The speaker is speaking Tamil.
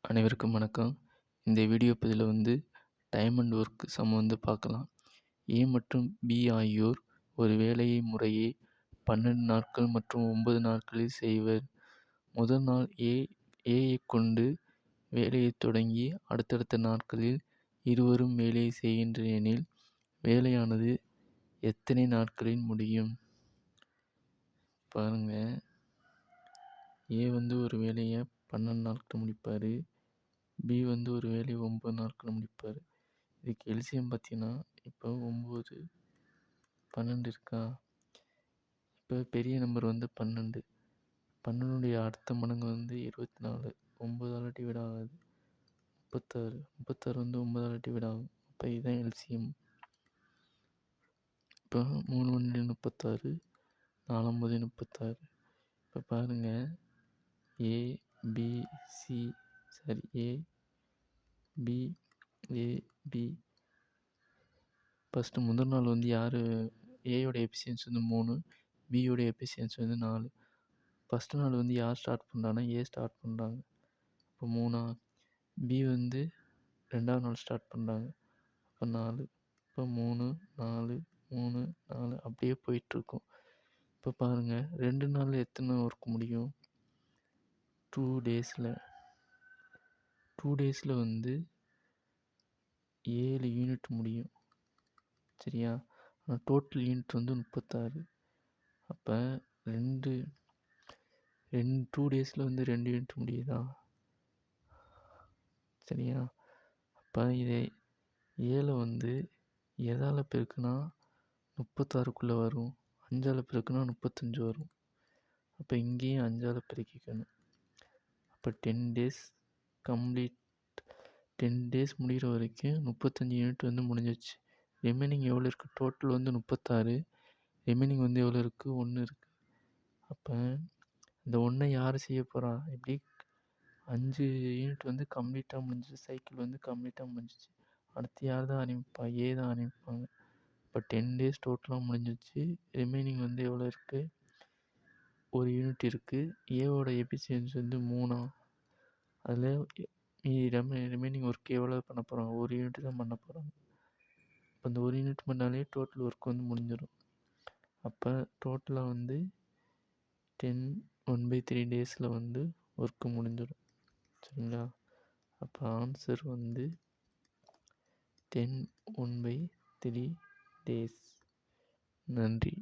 அனைவருக்கும் வணக்கம். இந்த வீடியோ பதிவில் டைம் அண்ட் ஒர்க் சம் பார்க்கலாம். ஏ மற்றும் பி ஆகியோர் ஒரு வேலையை முறையே 12 நாட்கள் மற்றும் 9 நாட்களில் செய்வர். முதல் நாள் ஏயைக் கொண்டு வேலையைத் தொடங்கி அடுத்தடுத்த நாட்களில் இருவரும் வேலையை செய்கின்றனர் எனில் வேலையானது எத்தனை நாட்களில் முடியும்? பாருங்க, ஏ ஒரு வேலையை 12 நாட்கள் முடிப்பார். பி ஒரு வேலையை 9 நாட்கள் முடிப்பார். இதுக்கு எல்சிஎம் பார்த்தீங்கன்னா, இப்போ 9 12 இருக்கா? இப்போ பெரிய நம்பர் 12. 12னுடைய அடுத்த மடங்கு 24. 9ஆல் டிவைட் ஆகாது. 36. 36 9ஆல் டிவைட் ஆகும். அப்போ இதுதான் எல்சிஎம். இப்போ 3 1 36, 4 9 36. இப்போ பாருங்கள், ஏபி ஃபஸ்ட்டு முதல் நாள் யார் ஏயோட எஃபிஷியன்சி 3, பியோட எஃபிஷியன்சி 4. ஃபஸ்ட்டு நாள் யார் ஸ்டார்ட் பண்ணுறாங்கன்னா ஏ ஸ்டார்ட் பண்ணுறாங்க. இப்போ 3. பி ரெண்டாவது நாள் ஸ்டார்ட் பண்ணுறாங்க. இப்போ 4. இப்போ 3 4 3 4 அப்படியே போயிட்டுருக்கும். இப்போ பாருங்கள், 2 நாளில் எத்தனை ஒர்க் முடியும்? 2 டேஸில் 7 யூனிட் முடியும். சரியா? ஆனால் டோட்டல் யூனிட் 36. அப்போ 2 டேஸில் 2 யூனிட் முடியுதா? சரியா? அப்போ இதை 7 எதால் பெருக்குனா 36க்குள்ளே வரும், 5ஆல் பெருக்குனா 35 வரும். அப்போ இங்கேயும் 5ஆல் பெருக்கிக்கணும். அப்போ 10 டேஸ் கம்ப்ளீட். 10 டேஸ் முடிகிற வரைக்கும் 35 யூனிட் முடிஞ்சிச்சு. ரிமைனிங் எவ்வளோ இருக்குது? டோட்டல் 36. ரிமைனிங் எவ்வளோ இருக்குது? 1 இருக்குது. அப்போ இந்த 1 யார் செய்ய போகிறா? எப்படி 5 யூனிட் கம்ப்ளீட்டாக முடிஞ்சிச்சு. சைக்கிள் கம்ப்ளீட்டாக முடிஞ்சிச்சு. அடுத்து யார் தான் ஆரம்பிப்பா? ஏ தான் ஆரம்பிப்பாங்க. இப்போ 10 டேஸ் டோட்டலாக முடிஞ்சிச்சு. ரிமைனிங் எவ்வளோ இருக்குது? 1 யூனிட் இருக்குது. ஏவோட எஃபிஷியன்சி 3. அதில் ரிமைனிங் ஒர்க் எவ்வளோ பண்ண போகிறாங்க? 1 யூனிட் தான் பண்ண போகிறாங்க. இப்போ அந்த 1 யூனிட் பண்ணாலே டோட்டல் ஒர்க் முடிஞ்சிடும். அப்போ டோட்டலாக 10 1/3 டேஸில் ஒர்க்கு முடிஞ்சிடும். சரிங்களா? அப்போ ஆன்சர் 10 1/3 டேஸ். நன்றி.